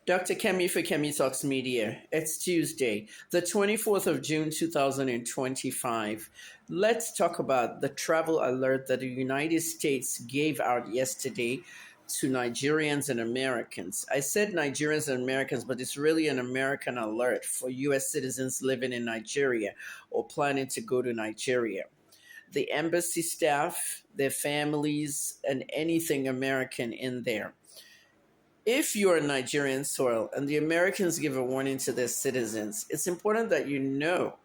Dr. Kemi for Kemi Talks Media. It's Tuesday, the 24th of June, 2025. Let's talk about the travel alert that the United States gave out yesterday to Nigerians and Americans. I said Nigerians and Americans, but it's really an American alert for U.S. citizens living in Nigeria or planning to go to Nigeria. The embassy staff, their families, and anything American in there. If you're on Nigerian soil and the Americans give a warning to their citizens, it's important that you know,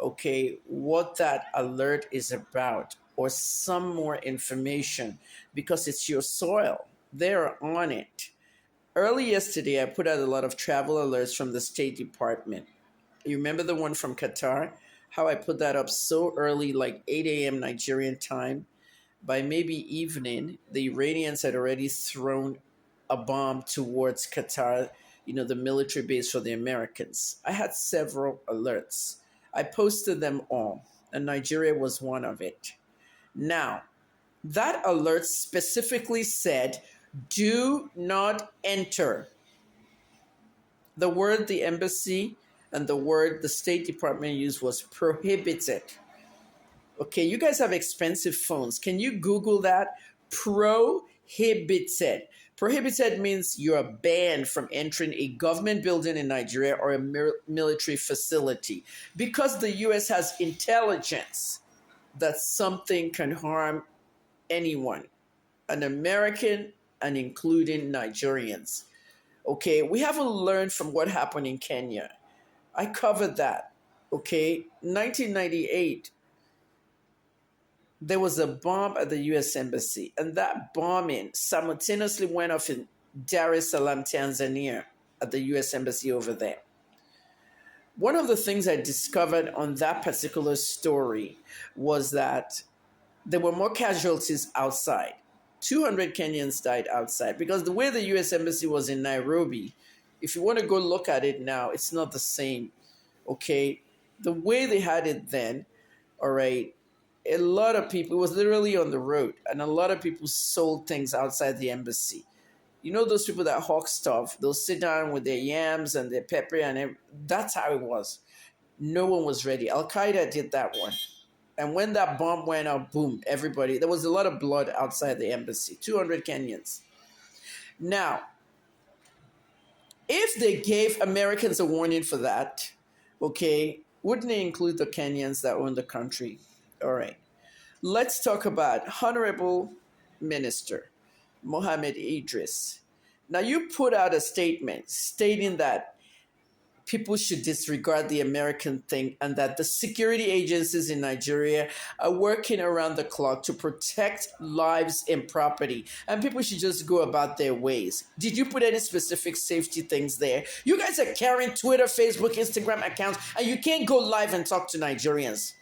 okay, what that alert is about or some more information because it's your soil. They're on it. Early yesterday, I put out a lot of travel alerts from the State Department. You remember the one from Qatar? How I put that up so early, like 8 a.m. Nigerian time. By maybe evening, the Iranians had already thrown a bomb towards Qatar, the military base for the Americans. I had several alerts. I posted them all, and Nigeria was one of it. Now, that alert specifically said, do not enter. The word the embassy and the word the State Department used was prohibited. Okay, you guys have expensive phones. Can you Google that? Prohibited. Prohibited means you're banned from entering a government building in Nigeria or a military facility because the U.S. has intelligence that something can harm anyone, an American and including Nigerians. Okay, we haven't learned from what happened in Kenya. I covered that. Okay, 1998. There was a bomb at the U.S. Embassy, and that bombing simultaneously went off in Dar es Salaam, Tanzania, at the U.S. Embassy over there. One of the things I discovered on that particular story was that there were more casualties outside. 200 Kenyans died outside because the way the U.S. Embassy was in Nairobi, if you want to go look at it now, it's not the same, okay? The way they had it then, all right, a lot of people, it was literally on the road, and a lot of people sold things outside the embassy. You know those people that hawk stuff, they'll sit down with their yams and their pepper, and that's how it was. No one was ready. Al-Qaeda did that one. And when that bomb went out, boom, everybody, there was a lot of blood outside the embassy, 200 Kenyans. Now, if they gave Americans a warning for that, okay, wouldn't it include the Kenyans that own the country? All right. Let's talk about Honorable Minister Mohammed Idris. Now, you put out a statement stating that people should disregard the American thing and that the security agencies in Nigeria are working around the clock to protect lives and property, and people should just go about their ways. Did you put any specific safety things there? You guys are carrying Twitter, Facebook, Instagram accounts, and you can't go live and talk to Nigerians.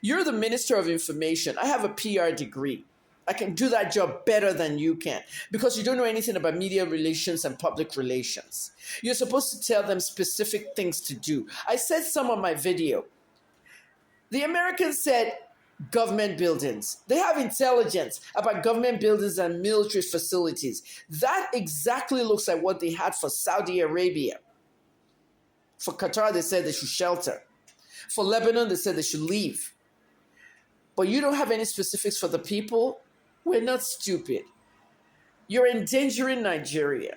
You're the Minister of Information. I have a PR degree. I can do that job better than you can because you don't know anything about media relations and public relations. You're supposed to tell them specific things to do. I said some on my video. The Americans said government buildings. They have intelligence about government buildings and military facilities. That exactly looks like what they had for Saudi Arabia. For Qatar, they said they should shelter. For Lebanon, they said they should leave. But you don't have any specifics for the people? We're not stupid. You're endangering Nigeria.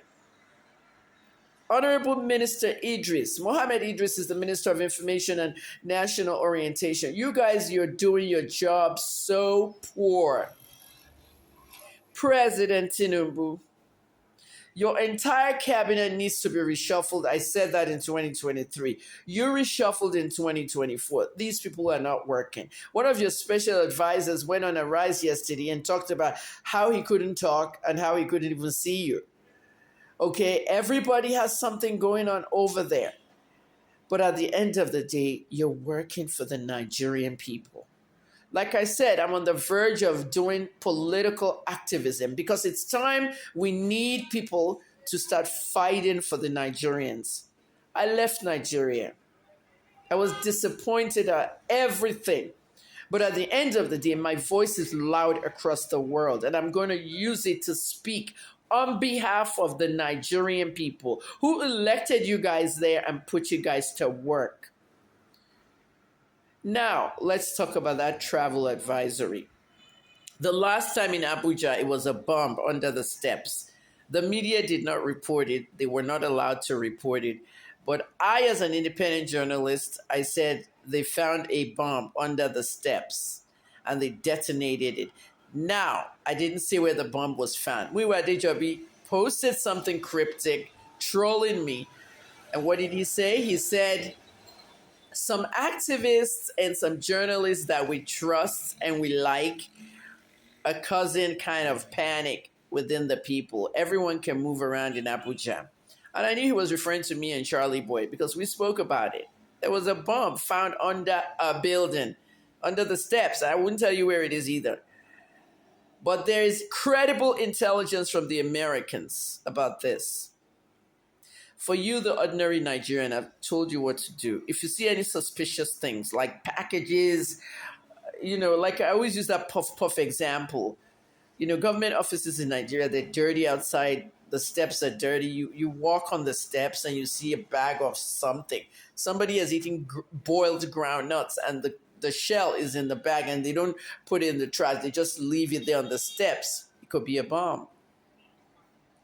Honorable Minister Idris, Mohammed Idris is the Minister of Information and National Orientation. You guys, you're doing your job so poor. President Tinubu, your entire cabinet needs to be reshuffled. I said that in 2023. You reshuffled in 2024. These people are not working. One of your special advisors went on a rise yesterday and talked about how he couldn't talk and how he couldn't even see you. Okay, everybody has something going on over there. But at the end of the day, you're working for the Nigerian people. Like I said, I'm on the verge of doing political activism because it's time we need people to start fighting for the Nigerians. I left Nigeria. I was disappointed at everything. But at the end of the day, my voice is loud across the world, and I'm going to use it to speak on behalf of the Nigerian people who elected you guys there and put you guys to work. Now, let's talk about that travel advisory. The last time in Abuja, it was a bomb under the steps. The media did not report it. They were not allowed to report it. But I, as an independent journalist, I said they found a bomb under the steps and they detonated it. Now, I didn't see where the bomb was found. Muyiwa Adejobi posted something cryptic, trolling me. And what did he say? He said, some activists and some journalists that we trust and we like are causing kind of panic within the people. Everyone can move around in Abuja. And I knew he was referring to me and Charlie Boy because we spoke about it. There was a bomb found under a building, under the steps. I wouldn't tell you where it is either. But there is credible intelligence from the Americans about this. For you, the ordinary Nigerian, I've told you what to do. If you see any suspicious things like packages, like I always use that puff example. Government offices in Nigeria, they're dirty outside. The steps are dirty. You walk on the steps and you see a bag of something. Somebody is eating boiled groundnuts and the shell is in the bag and they don't put it in the trash. They just leave it there on the steps. It could be a bomb.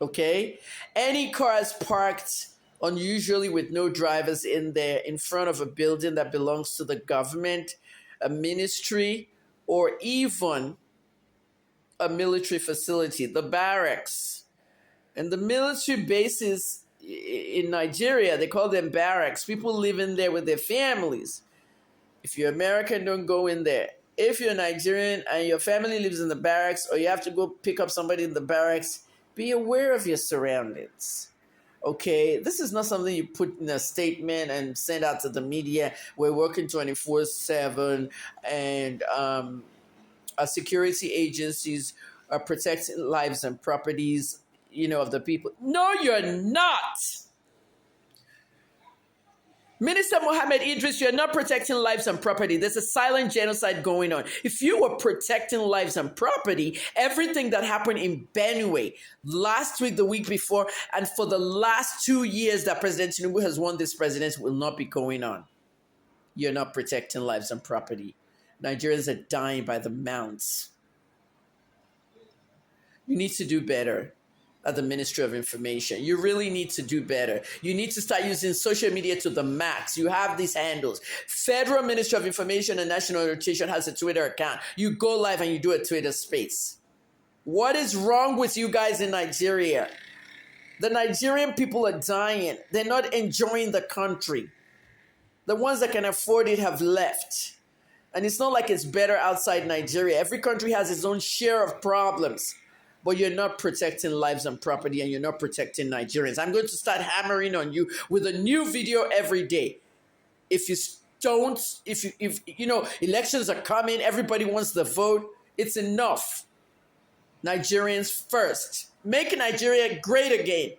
Okay? Any cars parked unusually with no drivers in there in front of a building that belongs to the government, a ministry, or even a military facility, the barracks. And the military bases in Nigeria, they call them barracks. People live in there with their families. If you're American, don't go in there. If you're Nigerian and your family lives in the barracks or you have to go pick up somebody in the barracks, be aware of your surroundings. Okay, this is not something you put in a statement and send out to the media. We're working 24/7 and our security agencies are protecting lives and properties, of the people. No, you're not. Minister Mohammed Idris, you're not protecting lives and property. There's a silent genocide going on. If you were protecting lives and property, everything that happened in Benue last week, the week before, and for the last 2 years that President Tinubu has won this presidency will not be going on. You're not protecting lives and property. Nigerians are dying by the mounts. You need to do better at the Ministry of Information. You really need to do better. You need to start using social media to the max. You have these handles. Federal Ministry of Information and National Nutrition has a Twitter account. You go live and you do a Twitter space. What is wrong with you guys in Nigeria? The Nigerian people are dying. They're not enjoying the country. The ones that can afford it have left. And it's not like it's better outside Nigeria. Every country has its own share of problems. But you're not protecting lives and property and you're not protecting Nigerians. I'm going to start hammering on you with a new video every day. If elections are coming, everybody wants the vote, it's enough. Nigerians first. Make Nigeria great again.